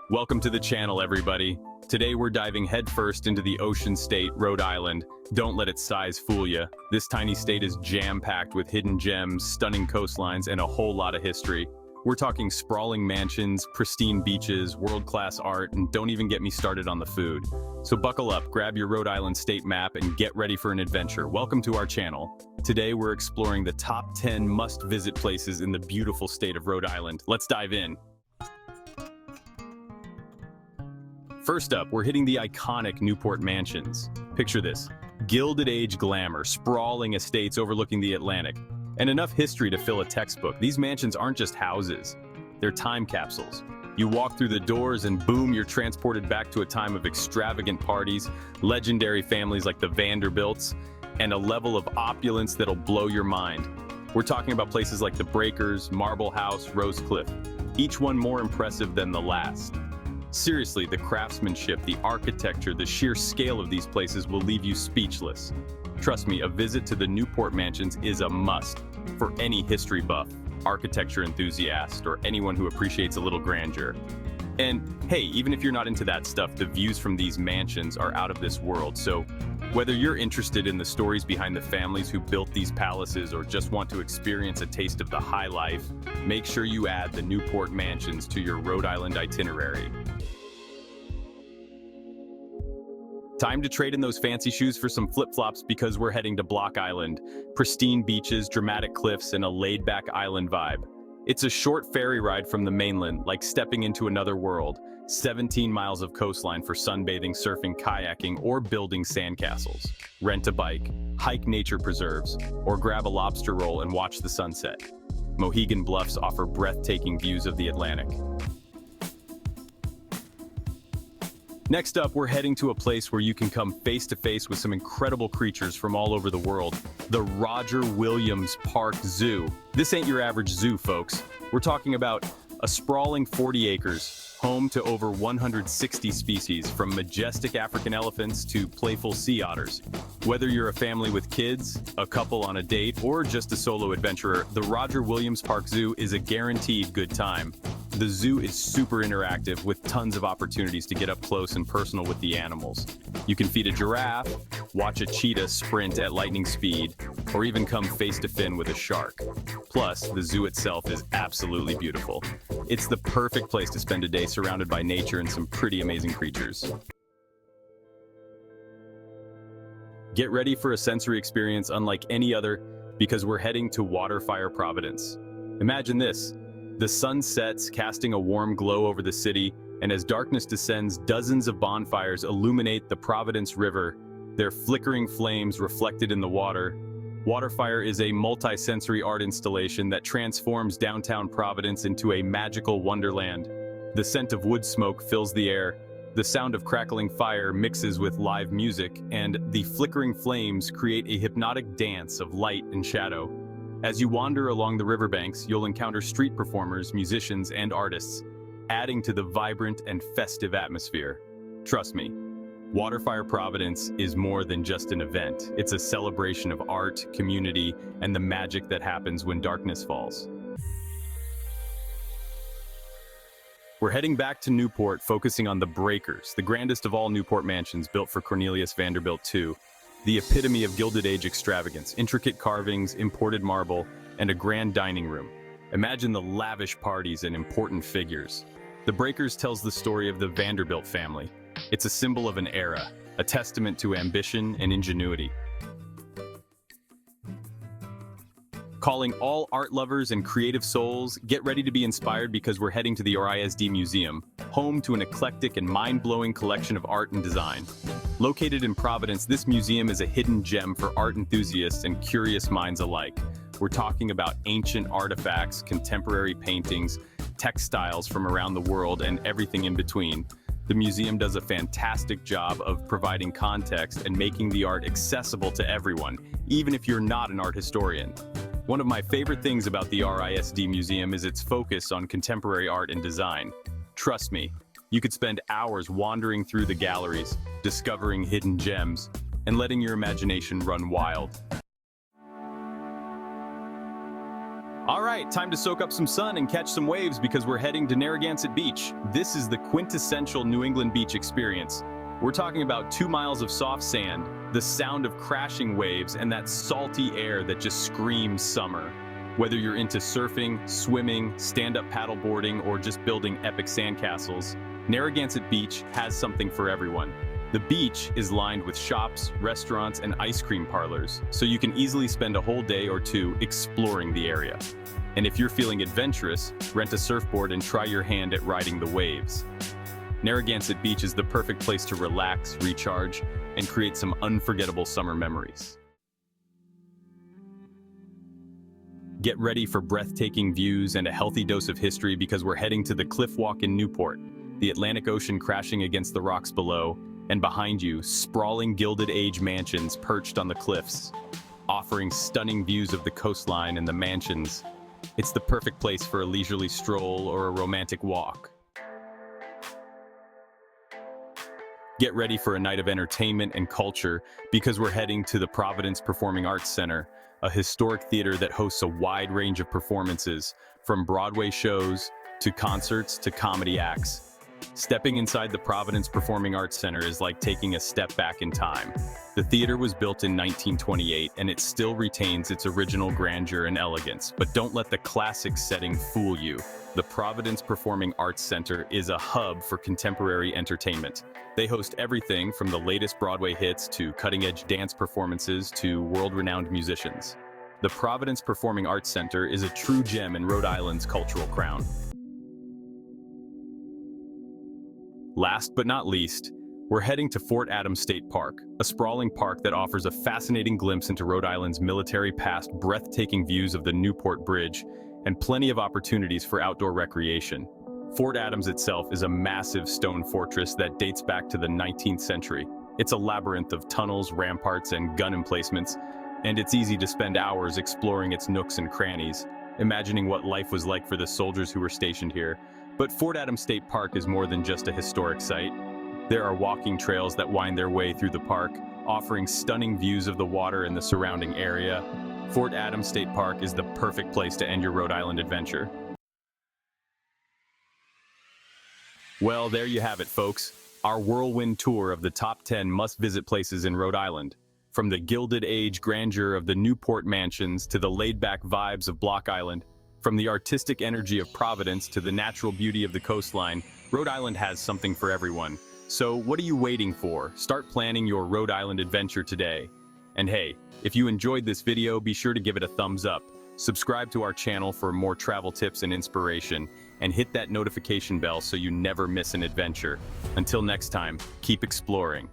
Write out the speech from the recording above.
Welcome to the channel, everybody. Today we're diving headfirst into the ocean state, Rhode Island. Don't let its size fool you. This tiny state is jam-packed with hidden gems, stunning coastlines, and a whole lot of history. We're talking sprawling mansions, pristine beaches, world-class art, and don't even get me started on the food. So buckle up, grab your Rhode Island state map, and get ready for an adventure. Welcome to our channel. Today we're exploring the top 10 must-visit places in the beautiful state of Rhode Island. Let's dive in. First up, we're hitting the iconic Newport Mansions. Picture this: Gilded Age glamour, sprawling estates overlooking the Atlantic, and enough history to fill a textbook. These mansions aren't just houses, they're time capsules. You walk through the doors and boom, you're transported back to a time of extravagant parties, legendary families like the Vanderbilts, and a level of opulence that'll blow your mind. We're talking about places like the Breakers, Marble House, Rose Cliff, each one more impressive than the last. Seriously, the craftsmanship, the architecture, the sheer scale of these places will leave you speechless. Trust me, a visit to the Newport Mansions is a must for any history buff, architecture enthusiast, or anyone who appreciates a little grandeur. And hey, even if you're not into that stuff, the views from these mansions are out of this world. So whether you're interested in the stories behind the families who built these palaces or just want to experience a taste of the high life, make sure you add the Newport Mansions to your Rhode Island itinerary. Time to trade in those fancy shoes for some flip-flops because we're heading to Block Island. Pristine beaches, dramatic cliffs, and a laid-back island vibe. It's a short ferry ride from the mainland, like stepping into another world. 17 miles of coastline for sunbathing, surfing, kayaking, or building sandcastles. Rent a bike, hike nature preserves, or grab a lobster roll and watch the sunset. Mohegan Bluffs offer breathtaking views of the Atlantic. Next up, we're heading to a place where you can come face to face with some incredible creatures from all over the world. The Roger Williams Park Zoo. This ain't your average zoo, folks. We're talking about a sprawling 40 acres, home to over 160 species, from majestic African elephants to playful sea otters. Whether you're a family with kids, a couple on a date, or just a solo adventurer, the Roger Williams Park Zoo is a guaranteed good time. The zoo is super interactive with tons of opportunities to get up close and personal with the animals. You can feed a giraffe, watch a cheetah sprint at lightning speed, or even come face to fin with a shark. Plus, the zoo itself is absolutely beautiful. It's the perfect place to spend a day surrounded by nature and some pretty amazing creatures. Get ready for a sensory experience unlike any other because we're heading to WaterFire Providence. Imagine this. The sun sets, casting a warm glow over the city, and as darkness descends, dozens of bonfires illuminate the Providence River, their flickering flames reflected in the water. WaterFire is a multi-sensory art installation that transforms downtown Providence into a magical wonderland. The scent of wood smoke fills the air, the sound of crackling fire mixes with live music, and the flickering flames create a hypnotic dance of light and shadow. As you wander along the riverbanks, you'll encounter street performers, musicians, and artists, adding to the vibrant and festive atmosphere. Trust me, WaterFire Providence is more than just an event. It's a celebration of art, community, and the magic that happens when darkness falls. We're heading back to Newport, focusing on the Breakers, the grandest of all Newport mansions built for Cornelius Vanderbilt II. The epitome of Gilded Age extravagance, intricate carvings, imported marble, and a grand dining room. Imagine the lavish parties and important figures. The Breakers tells the story of the Vanderbilt family. It's a symbol of an era, a testament to ambition and ingenuity. Calling all art lovers and creative souls, get ready to be inspired because we're heading to the RISD Museum, home to an eclectic and mind-blowing collection of art and design. Located in Providence, this museum is a hidden gem for art enthusiasts and curious minds alike. We're talking about ancient artifacts, contemporary paintings, textiles from around the world, and everything in between. The museum does a fantastic job of providing context and making the art accessible to everyone, even if you're not an art historian. One of my favorite things about the RISD Museum is its focus on contemporary art and design. Trust me, you could spend hours wandering through the galleries, discovering hidden gems, and letting your imagination run wild. All right. right, time to soak up some sun and catch some waves because we're heading to Narragansett Beach. This is the quintessential New England beach experience. We're talking about 2 miles of soft sand, the sound of crashing waves, and that salty air that just screams summer. Whether you're into surfing, swimming, stand-up paddleboarding, or just building epic sandcastles, Narragansett Beach has something for everyone. The beach is lined with shops, restaurants, and ice cream parlors, so you can easily spend a whole day or two exploring the area. And if you're feeling adventurous, rent a surfboard and try your hand at riding the waves. Narragansett Beach is the perfect place to relax, recharge, and create some unforgettable summer memories. Get ready for breathtaking views and a healthy dose of history because we're heading to the Cliff Walk in Newport, the Atlantic Ocean crashing against the rocks below, and behind you, sprawling Gilded Age mansions perched on the cliffs, offering stunning views of the coastline and the mansions. It's the perfect place for a leisurely stroll or a romantic walk. Get ready for a night of entertainment and culture because we're heading to the Providence Performing Arts Center, a historic theater that hosts a wide range of performances, from Broadway shows to concerts to comedy acts. Stepping inside the Providence Performing Arts Center is like taking a step back in time. The theater was built in 1928 and it still retains its original grandeur and elegance, but don't let the classic setting fool you. The Providence Performing Arts Center is a hub for contemporary entertainment. They host everything from the latest Broadway hits to cutting-edge dance performances to world-renowned musicians. The Providence Performing Arts Center is a true gem in Rhode Island's cultural crown. Last but not least, we're heading to Fort Adams State Park, a sprawling park that offers a fascinating glimpse into Rhode Island's military past, breathtaking views of the Newport Bridge, and plenty of opportunities for outdoor recreation. Fort Adams itself is a massive stone fortress that dates back to the 19th century. It's a labyrinth of tunnels, ramparts, and gun emplacements, and it's easy to spend hours exploring its nooks and crannies, imagining what life was like for the soldiers who were stationed here. But Fort Adams State Park is more than just a historic site. There are walking trails that wind their way through the park, offering stunning views of the water and the surrounding area. Fort Adams State Park is the perfect place to end your Rhode Island adventure. Well, there you have it, folks. Our whirlwind tour of the top 10 must-visit places in Rhode Island. From the Gilded Age grandeur of the Newport Mansions to the laid-back vibes of Block Island, from the artistic energy of Providence to the natural beauty of the coastline, Rhode Island has something for everyone. So what are you waiting for? Start planning your Rhode Island adventure today. And hey, if you enjoyed this video, be sure to give it a thumbs up. Subscribe to our channel for more travel tips and inspiration, and hit that notification bell so you never miss an adventure. Until next time, keep exploring.